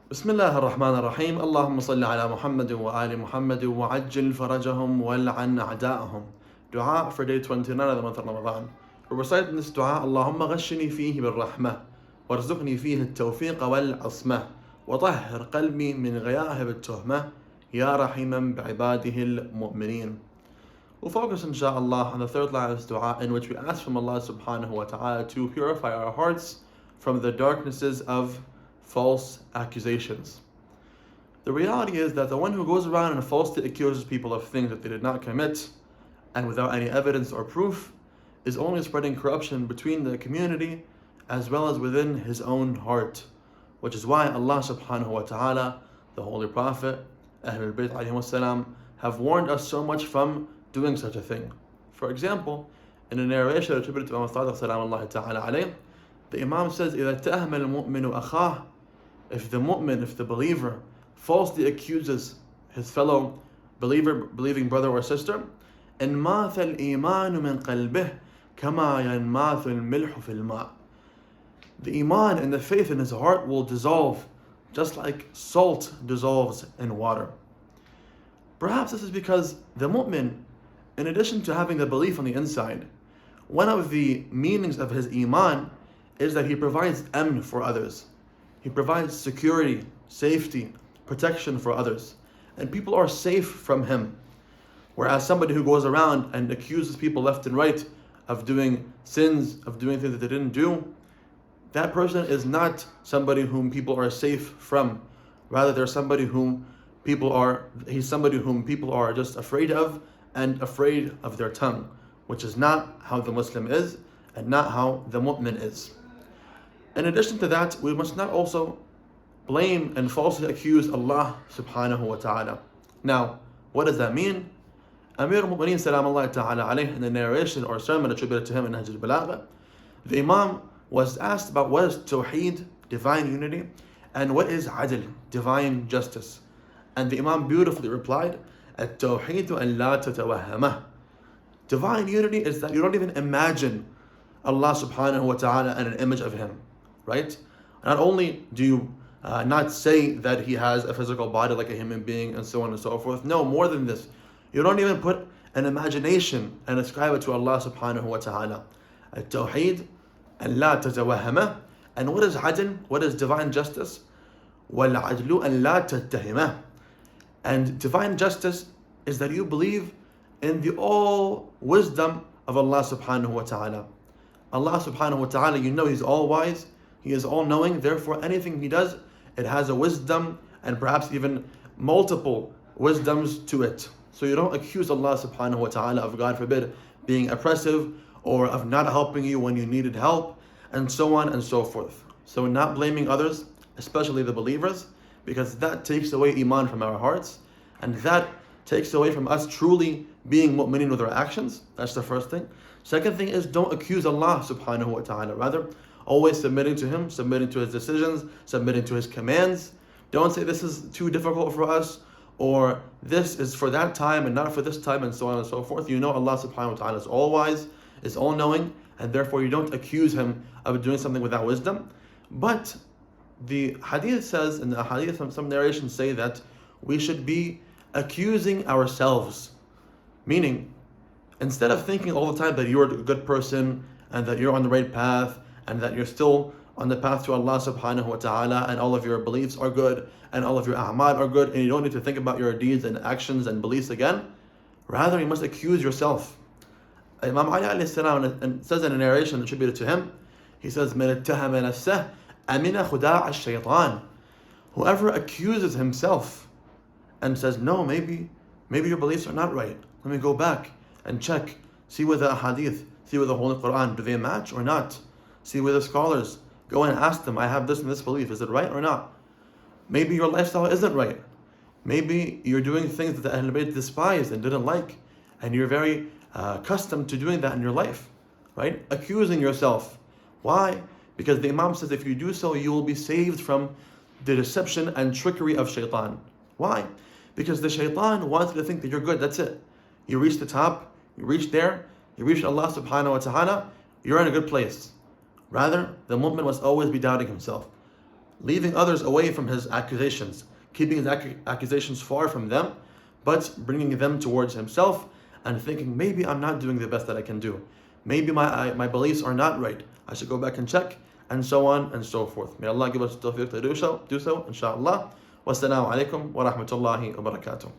بسم الله الرحمن الرحيم اللهم صل على محمد وآل محمد وعجل فرجهم والعن أعداءهم. Dua for day 29 of the month of Ramadan. We're reciting this dua: اللهم غشني فيه بالرحمة وارزقني فيه التوفيق والعصمة وطهر قلبي من غياهب التهمة يا رحيما بعباده المؤمنين. We'll focus inshallah on the third line of this dua, in which we ask from Allah subhanahu wa ta'ala to purify our hearts from the darknesses of false accusations. The reality is that the one who goes around and falsely accuses people of things that they did not commit, and without any evidence or proof, is only spreading corruption between the community as well as within his own heart. Which is why Allah subhanahu wa ta'ala, the Holy Prophet, Ahlul Bayt alayhi salam, have warned us so much from doing such a thing. For example, in a narration attributed to Imam Sadiq salam ta'ala alayh, the Imam says, إِذَا اتَّهَمَ الْمُؤْمِنُ أَخَاهُ, if the mu'min, if the believer, falsely accuses his fellow believing brother or sister, انماث الإيمان من قلبه كما ينماث الملح في الماء. The iman and the faith in his heart will dissolve, just like salt dissolves in water. Perhaps this is because the mu'min, in addition to having the belief on the inside, one of the meanings of his iman is that he provides amn for others. He provides security, safety, protection for others. And people are safe from him. Whereas somebody who goes around and accuses people left and right of doing sins, of doing things that they didn't do, that person is not somebody whom people are safe from. Rather, he's somebody whom people are just afraid of, and afraid of their tongue, which is not how the Muslim is and not how the mu'min is. In addition to that, we must not also blame and falsely accuse Allah subhanahu wa ta'ala. Now, what does that mean? Amir al-Mu'mineen salam Allah ta'ala alayh, in the narration or sermon attributed to him in Nahj al-Balagha, the Imam was asked about what is Tawheed, divine unity, and what is Adl, divine justice. And the Imam beautifully replied, At-Tawheed an la tatawahhamah. Divine unity is that you don't even imagine Allah subhanahu wa ta'ala and an image of Him. Right? Not only do you not say that He has a physical body like a human being and so on and so forth. No, more than this. You don't even put an imagination and ascribe it to Allah subhanahu wa ta'ala. At-Tawheed an la tatawahhamah. And what is adl? What is divine justice? Wal-adlu an la tattahimah. And divine justice is that you believe in the all wisdom of Allah subhanahu wa ta'ala. Allah subhanahu wa ta'ala, you know He's all wise, He is all knowing, therefore anything He does, it has a wisdom and perhaps even multiple wisdoms to it. So you don't accuse Allah subhanahu wa ta'ala of, God forbid, being oppressive or of not helping you when you needed help, and so on and so forth. So not blaming others, especially the believers, because that takes away iman from our hearts, and that takes away from us truly being mu'mineen with our actions. That's the first thing. Second thing is, don't accuse Allah subhanahu wa ta'ala. Rather, always submitting to Him, submitting to His decisions, submitting to His commands. Don't say this is too difficult for us, or this is for that time and not for this time, and so on and so forth. You know Allah subhanahu wa ta'ala is all wise, is all knowing, and therefore you don't accuse Him of doing something without wisdom. But the hadith says, and the hadith from some narrations say, that we should be accusing ourselves. Meaning, instead of thinking all the time that you're a good person and that you're on the right path and that you're still on the path to Allah subhanahu wa ta'ala and all of your beliefs are good and all of your a'mal are good and you don't need to think about your deeds and actions and beliefs again, rather you must accuse yourself. Imam Ali alayhi salam says in a narration attributed to him, he says, مَنِ اتَّهَمَ نَفْسَهُ أَمِنَ خُدَاعَ الشَّيْطَانِ. Whoever accuses himself and says, no, maybe your beliefs are not right. Let me go back and check, see where the hadith, see where the Holy Quran, do they match or not? See where the scholars, go and ask them, I have this and this belief, is it right or not? Maybe your lifestyle isn't right. Maybe you're doing things that the Ahlul Bayt despised and didn't like, and you're very accustomed to doing that in your life, right? Accusing yourself. Why? Because the Imam says if you do so, you will be saved from the deception and trickery of shaitan. Why? Because the shaitan wants you to think that you're good, that's it. You reach the top, you reach there, you reach Allah subhanahu wa ta'ala, you're in a good place. Rather, the mu'min must always be doubting himself. leaving others away from his accusations, keeping his accusations far from them, but bringing them towards himself and thinking, maybe I'm not doing the best that I can do. Maybe my beliefs are not right. I should go back and check, and so on and so forth. May Allah give us the tawfiq to do so, inshaAllah. Wassalamu alaikum wa rahmatullahi wa barakatuh.